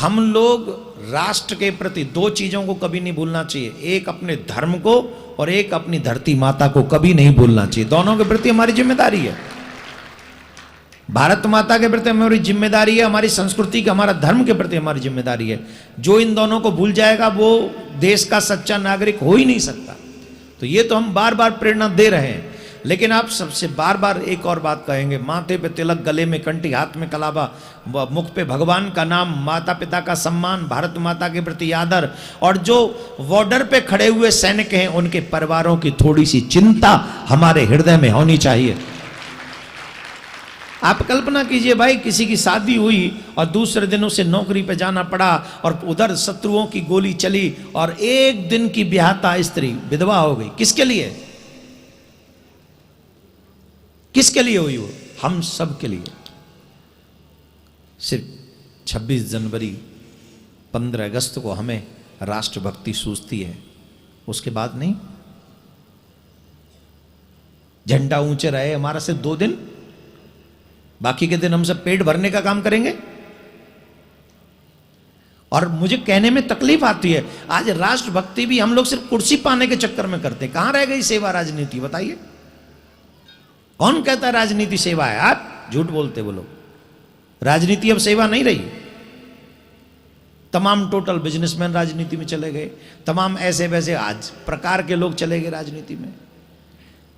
हम लोग राष्ट्र के प्रति दो चीजों को कभी नहीं भूलना चाहिए, एक अपने धर्म को और एक अपनी धरती माता को कभी नहीं भूलना चाहिए। दोनों के प्रति हमारी जिम्मेदारी है। भारत माता के प्रति हमारी जिम्मेदारी है, हमारी संस्कृति के, हमारा धर्म के प्रति हमारी जिम्मेदारी है। जो इन दोनों को भूल जाएगा वो देश का सच्चा नागरिक हो ही नहीं सकता। तो ये तो हम बार बार प्रेरणा दे रहे हैं, लेकिन आप सबसे बार बार एक और बात कहेंगे, माथे पे तिलक, गले में कंठी, हाथ में कलावा, मुख पे भगवान का नाम, माता पिता का सम्मान, भारत माता के प्रति आदर, और जो बॉर्डर पे खड़े हुए सैनिक हैं उनके परिवारों की थोड़ी सी चिंता हमारे हृदय में होनी चाहिए। आप कल्पना कीजिए भाई, किसी की शादी हुई और दूसरे दिन उसे नौकरी पे जाना पड़ा और उधर शत्रुओं की गोली चली और एक दिन की ब्याहता स्त्री विधवा हो गई। किसके लिए? किसके लिए हुई वो? हम सब के लिए। सिर्फ 26 जनवरी 15 अगस्त को हमें राष्ट्रभक्ति सूझती है, उसके बाद नहीं। झंडा ऊंचे रहे हमारा सिर्फ 2 दिन, बाकी के दिन हम सब पेट भरने का काम करेंगे। और मुझे कहने में तकलीफ आती है, आज राष्ट्रभक्ति भी हम लोग सिर्फ कुर्सी पाने के चक्कर में करते हैं। कहां रह गई सेवा राजनीति? बताइए, कौन कहता है राजनीति सेवा है? आप झूठ बोलते वो लोग। राजनीति अब सेवा नहीं रही। तमाम टोटल बिजनेसमैन राजनीति में चले गए, तमाम ऐसे वैसे आज प्रकार के लोग चले गए राजनीति में।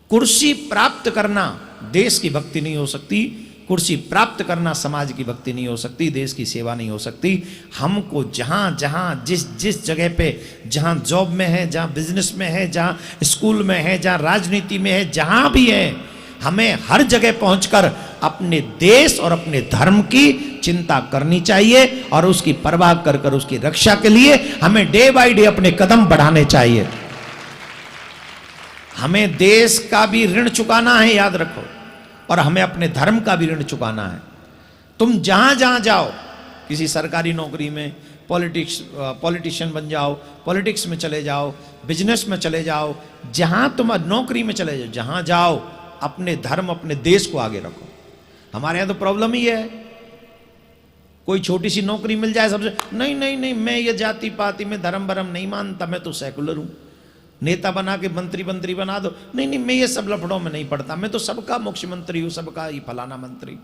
कुर्सी प्राप्त करना देश की भक्ति नहीं हो सकती, कुर्सी प्राप्त करना समाज की भक्ति नहीं हो सकती, देश की सेवा नहीं हो सकती। हमको जहां जहां जिस जिस जगह पे, जहां जॉब में है, जहां बिजनेस में है, जहां स्कूल में है, जहां राजनीति में है, जहां भी है, हमें हर जगह पहुंचकर अपने देश और अपने धर्म की चिंता करनी चाहिए और उसकी परवाह कर कर उसकी रक्षा के लिए हमें डे बाय डे अपने कदम बढ़ाने चाहिए। हमें देश का भी ऋण चुकाना है, याद रखो, और हमें अपने धर्म का भी ऋण चुकाना है। तुम जहां जहां जाओ, किसी सरकारी नौकरी में, पॉलिटिशियन बन जाओ, पॉलिटिक्स में चले जाओ, बिजनेस में चले जाओ, जहां तुम नौकरी में चले जाओ, जहां जाओ अपने धर्म, अपने देश को आगे रखो। हमारे यहां तो प्रॉब्लम ही है, कोई छोटी सी नौकरी मिल जाए सबसे, नहीं नहीं नहीं मैं ये जाति पाति में धर्म भरम नहीं मानता, मैं तो सेकुलर हूं। नेता बना के मंत्री बना दो, नहीं नहीं मैं ये सब लफड़ों में नहीं पड़ता, मैं तो सबका मुख्यमंत्री हूं, सबका ही फलाना मंत्री।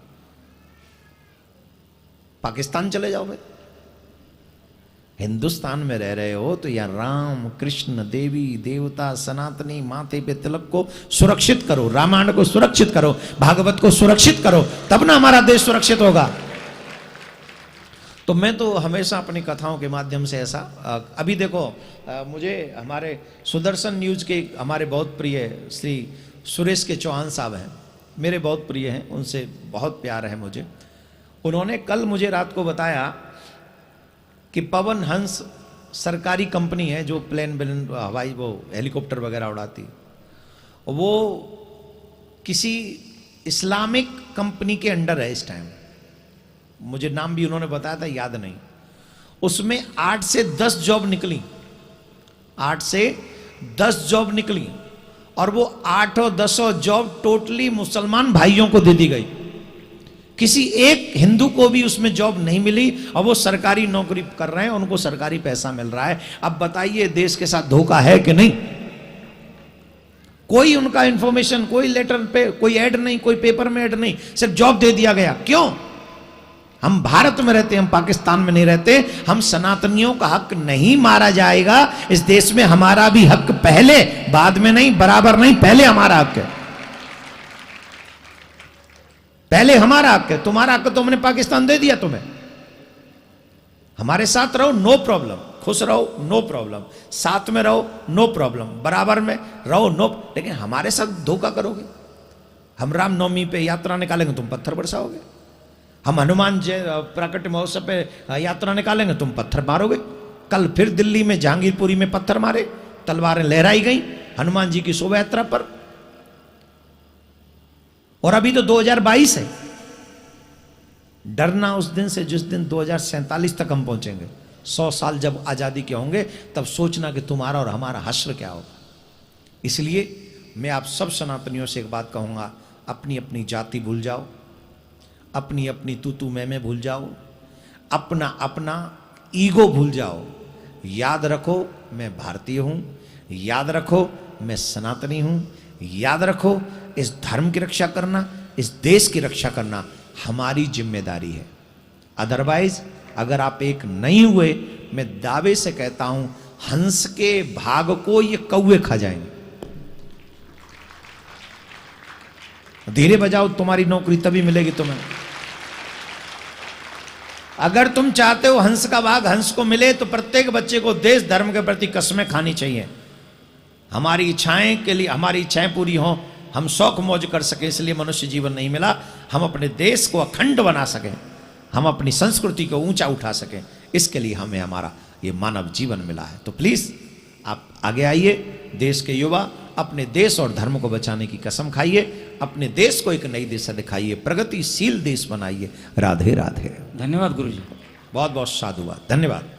पाकिस्तान चले जाओगे, हिंदुस्तान में रह रहे हो तो या राम कृष्ण देवी देवता सनातनी माथे पे तिलक को सुरक्षित करो, रामायण को सुरक्षित करो, भागवत को सुरक्षित करो, तब ना हमारा देश सुरक्षित होगा। तो मैं तो हमेशा अपनी कथाओं के माध्यम से ऐसा, अभी देखो मुझे हमारे सुदर्शन न्यूज के हमारे बहुत प्रिय श्री सुरेश के चौहान साहब हैं, मेरे बहुत प्रिय हैं, उनसे बहुत प्यार है मुझे। उन्होंने कल मुझे रात को बताया कि पवन हंस सरकारी कंपनी है जो प्लेन हवाई वो हेलीकॉप्टर वगैरह उड़ाती, वो किसी इस्लामिक कंपनी के अंडर है इस टाइम। मुझे नाम भी उन्होंने बताया था, याद नहीं। उसमें 8 से 10 जॉब निकली, 8 से 10 जॉब निकली, और वो 8 और 10 जॉब टोटली मुसलमान भाइयों को दे दी गई। किसी एक हिंदू को भी उसमें जॉब नहीं मिली, और वो सरकारी नौकरी कर रहे हैं, उनको सरकारी पैसा मिल रहा है। अब बताइए देश के साथ धोखा है कि नहीं? कोई उनका इंफॉर्मेशन, कोई लेटर पे कोई ऐड नहीं, कोई पेपर में ऐड नहीं, सिर्फ जॉब दे दिया गया। क्यों? हम भारत में रहते हैं, हम पाकिस्तान में नहीं रहते। हम सनातनियों का हक नहीं मारा जाएगा इस देश में। हमारा भी हक पहले, बाद में नहीं, बराबर नहीं, पहले हमारा हक है, पहले हमारा हक है। तुम्हारा हक तो हमने पाकिस्तान दे दिया तुम्हें। हमारे साथ रहो, नो प्रॉब्लम, खुश रहो, नो प्रॉब्लम, साथ में रहो, नो प्रॉब्लम, बराबर में रहो, नो। लेकिन हमारे साथ धोखा करोगे। हम रामनवमी पे यात्रा निकालेंगे, तुम पत्थर बरसाओगे। हम हनुमान प्राकट्य महोत्सव पे यात्रा निकालेंगे, तुम पत्थर मारोगे। कल फिर दिल्ली में जहांगीरपुरी में पत्थर मारे, तलवारें लहराई गई हनुमान जी की शोभा यात्रा पर। और अभी तो 2022 है। डरना उस दिन से जिस दिन 2047 तक हम पहुंचेंगे। 100 साल जब आजादी के होंगे तब सोचना कि तुम्हारा और हमारा हश्र क्या होगा। इसलिए मैं आप सब सनातनियों से एक बात कहूंगा, अपनी अपनी जाति भूल जाओ, अपनी अपनी तू मैं भूल जाओ, अपना अपना ईगो भूल जाओ। याद रखो मैं भारतीय हूं, याद रखो मैं सनातनी हूं, याद रखो इस धर्म की रक्षा करना, इस देश की रक्षा करना हमारी जिम्मेदारी है। अदरवाइज अगर आप एक नहीं हुए, मैं दावे से कहता हूं हंस के भाग को ये कौवे खा जाएंगे। धीरे बजाओ, तुम्हारी नौकरी तभी मिलेगी तुम्हें। अगर तुम चाहते हो हंस का भाग हंस को मिले, तो प्रत्येक बच्चे को देश धर्म के प्रति कसमें खानी चाहिए। हमारी इच्छाएं के लिए, हमारी इच्छाएं पूरी हों, हम शौक मौज कर सके, इसलिए मनुष्य जीवन नहीं मिला। हम अपने देश को अखंड बना सकें, हम अपनी संस्कृति को ऊंचा उठा सकें, इसके लिए हमें हमारा ये मानव जीवन मिला है। तो प्लीज आप आगे आइए, देश के युवा अपने देश और धर्म को बचाने की कसम खाइए, अपने देश को एक नई दिशा दिखाइए, प्रगतिशील देश बनाइए। राधे राधे। धन्यवाद गुरुजी। बहुत बहुत साधुवाद, धन्यवाद।